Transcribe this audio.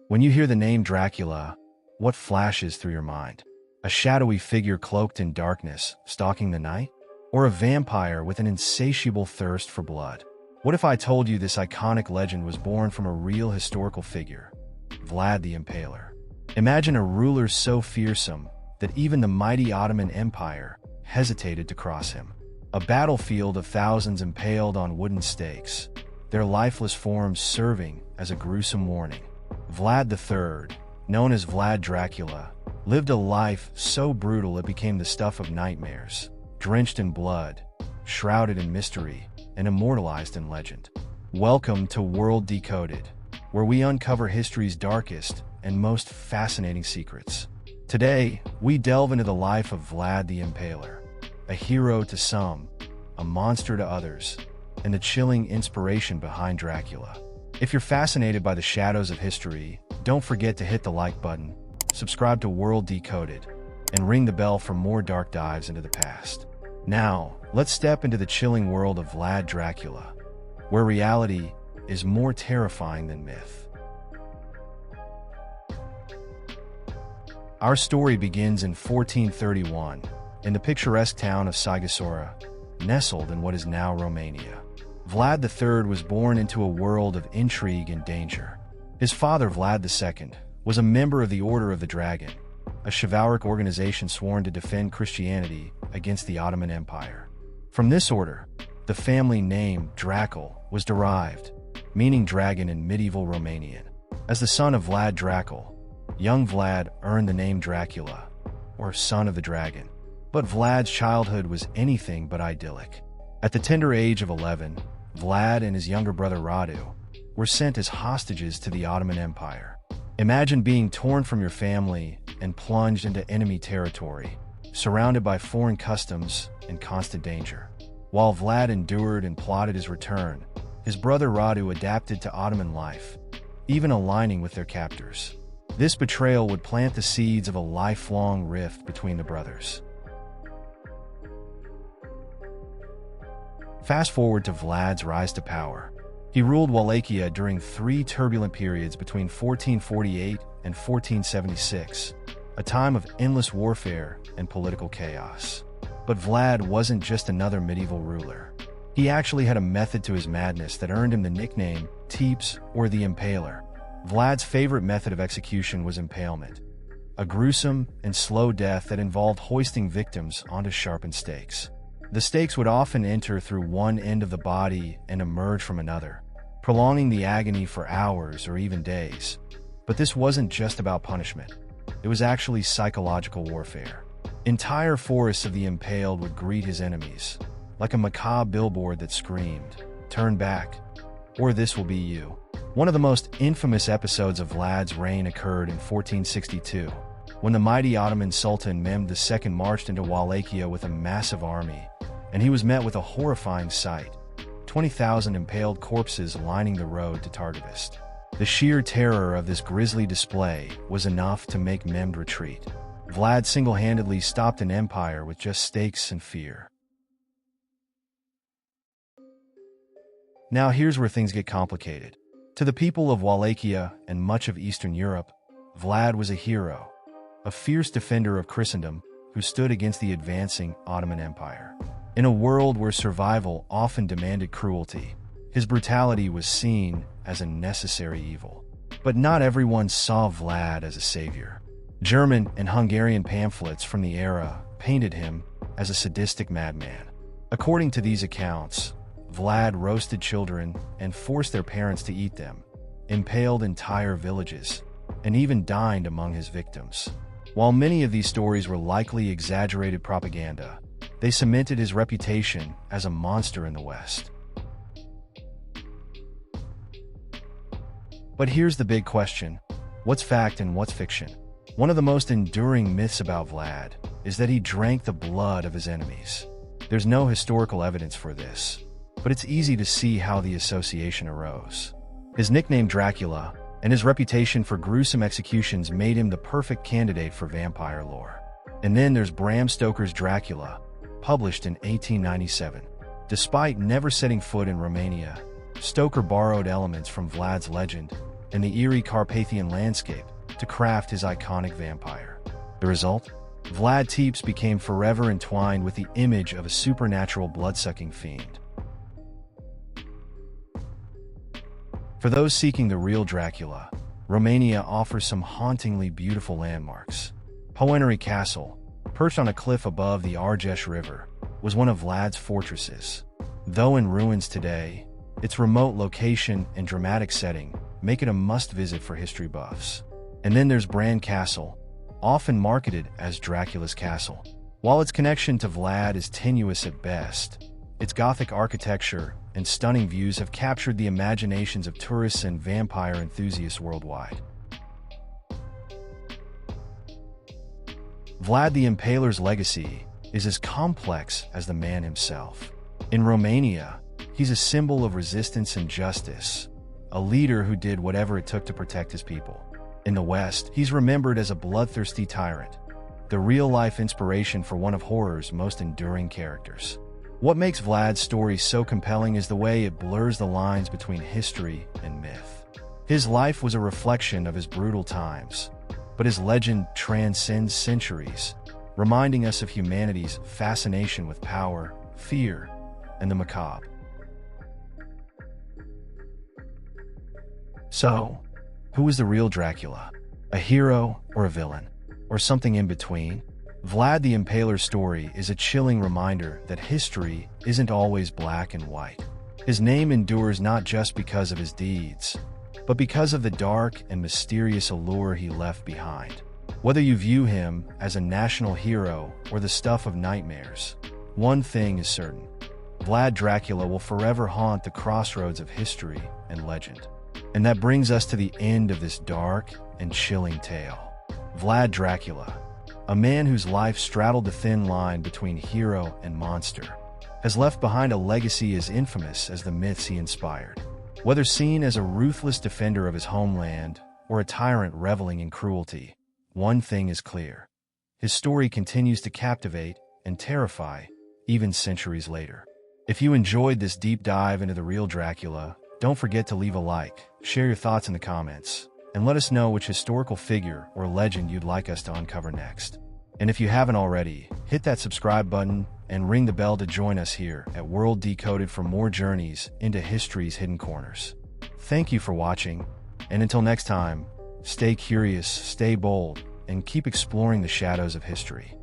When you hear the name Dracula, what flashes through your mind? A shadowy figure cloaked in darkness, stalking the night? Or a vampire with an insatiable thirst for blood? What if I told you this iconic legend was born from a real historical figure, Vlad the Impaler? Imagine a ruler so fearsome that even the mighty Ottoman Empire hesitated to cross him. A battlefield of thousands impaled on wooden stakes, their lifeless forms serving as a gruesome warning. Vlad III, known as Vlad Dracula, lived a life so brutal it became the stuff of nightmares, drenched in blood, shrouded in mystery, and immortalized in legend. Welcome to World Decoded, where we uncover history's darkest and most fascinating secrets. Today, we delve into the life of Vlad the Impaler, a hero to some, a monster to others, and the chilling inspiration behind Dracula. If you're fascinated by the shadows of history, don't forget to hit the like button, subscribe to World Decoded, and ring the bell for more dark dives into the past. Now, let's step into the chilling world of Vlad Dracula, where reality is more terrifying than myth. Our story begins in 1431, in the picturesque town of Sighisoara, nestled in what is now Romania. Vlad III was born into a world of intrigue and danger. His father, Vlad II, was a member of the Order of the Dragon, a chivalric organization sworn to defend Christianity against the Ottoman Empire. From this order, the family name Dracul was derived, meaning dragon in medieval Romanian. As the son of Vlad Dracul, young Vlad earned the name Dracula, or son of the dragon. But Vlad's childhood was anything but idyllic. At the tender age of 11, Vlad and his younger brother Radu were sent as hostages to the Ottoman Empire. Imagine being torn from your family and plunged into enemy territory, surrounded by foreign customs and constant danger. While Vlad endured and plotted his return, his brother Radu adapted to Ottoman life, even aligning with their captors. This betrayal would plant the seeds of a lifelong rift between the brothers. Fast forward to Vlad's rise to power. He ruled Wallachia during 3 turbulent periods between 1448 and 1476, a time of endless warfare and political chaos. But Vlad wasn't just another medieval ruler. He actually had a method to his madness that earned him the nickname Teeps or the Impaler. Vlad's favorite method of execution was impalement, a gruesome and slow death that involved hoisting victims onto sharpened stakes. The stakes would often enter through one end of the body and emerge from another, prolonging the agony for hours or even days. But this wasn't just about punishment. It was actually psychological warfare. Entire forests of the impaled would greet his enemies, like a macabre billboard that screamed, "Turn back, or this will be you." One of the most infamous episodes of Vlad's reign occurred in 1462, when the mighty Ottoman Sultan Mehmed II marched into Wallachia with a massive army, and he was met with a horrifying sight: 20,000 impaled corpses lining the road to Targovist. The sheer terror of this grisly display was enough to make Mehmed retreat. Vlad single-handedly stopped an empire with just stakes and fear. Now here's where things get complicated. To the people of Wallachia and much of Eastern Europe, Vlad was a hero, a fierce defender of Christendom who stood against the advancing Ottoman Empire. In a world where survival often demanded cruelty, his brutality was seen as a necessary evil. But not everyone saw Vlad as a savior. German and Hungarian pamphlets from the era painted him as a sadistic madman. According to these accounts, Vlad roasted children and forced their parents to eat them, impaled entire villages, and even dined among his victims. While many of these stories were likely exaggerated propaganda, they cemented his reputation as a monster in the West. But here's the big question: what's fact and what's fiction? One of the most enduring myths about Vlad is that he drank the blood of his enemies. There's no historical evidence for this, but it's easy to see how the association arose. His nickname Dracula and his reputation for gruesome executions made him the perfect candidate for vampire lore. And then there's Bram Stoker's Dracula, published in 1897. Despite never setting foot in Romania, Stoker borrowed elements from Vlad's legend and the eerie Carpathian landscape to craft his iconic vampire. The result? Vlad Tepes became forever entwined with the image of a supernatural blood-sucking fiend. For those seeking the real Dracula, Romania offers some hauntingly beautiful landmarks. Poenary Castle, perched on a cliff above the Argeș River, was one of Vlad's fortresses. Though in ruins today, its remote location and dramatic setting make it a must-visit for history buffs. And then there's Bran Castle, often marketed as Dracula's castle. While its connection to Vlad is tenuous at best, its Gothic architecture and stunning views have captured the imaginations of tourists and vampire enthusiasts worldwide. Vlad the Impaler's legacy is as complex as the man himself. In Romania, he's a symbol of resistance and justice, a leader who did whatever it took to protect his people. In the West, he's remembered as a bloodthirsty tyrant, the real-life inspiration for one of horror's most enduring characters. What makes Vlad's story so compelling is the way it blurs the lines between history and myth. His life was a reflection of his brutal times, but his legend transcends centuries, reminding us of humanity's fascination with power, fear, and the macabre. So, who is the real Dracula? A hero or a villain? Or something in between? Vlad the Impaler's story is a chilling reminder that history isn't always black and white. His name endures not just because of his deeds, but because of the dark and mysterious allure he left behind. Whether you view him as a national hero or the stuff of nightmares, one thing is certain: Vlad Dracula will forever haunt the crossroads of history and legend. And that brings us to the end of this dark and chilling tale. Vlad Dracula, a man whose life straddled the thin line between hero and monster, has left behind a legacy as infamous as the myths he inspired. Whether seen as a ruthless defender of his homeland or a tyrant reveling in cruelty, one thing is clear: his story continues to captivate and terrify even centuries later. If you enjoyed this deep dive into the real Dracula, don't forget to leave a like, share your thoughts in the comments, and let us know which historical figure or legend you'd like us to uncover next. And if you haven't already, hit that subscribe button and ring the bell to join us here at World Decoded for more journeys into history's hidden corners. Thank you for watching, and until next time, stay curious, stay bold, and keep exploring the shadows of history.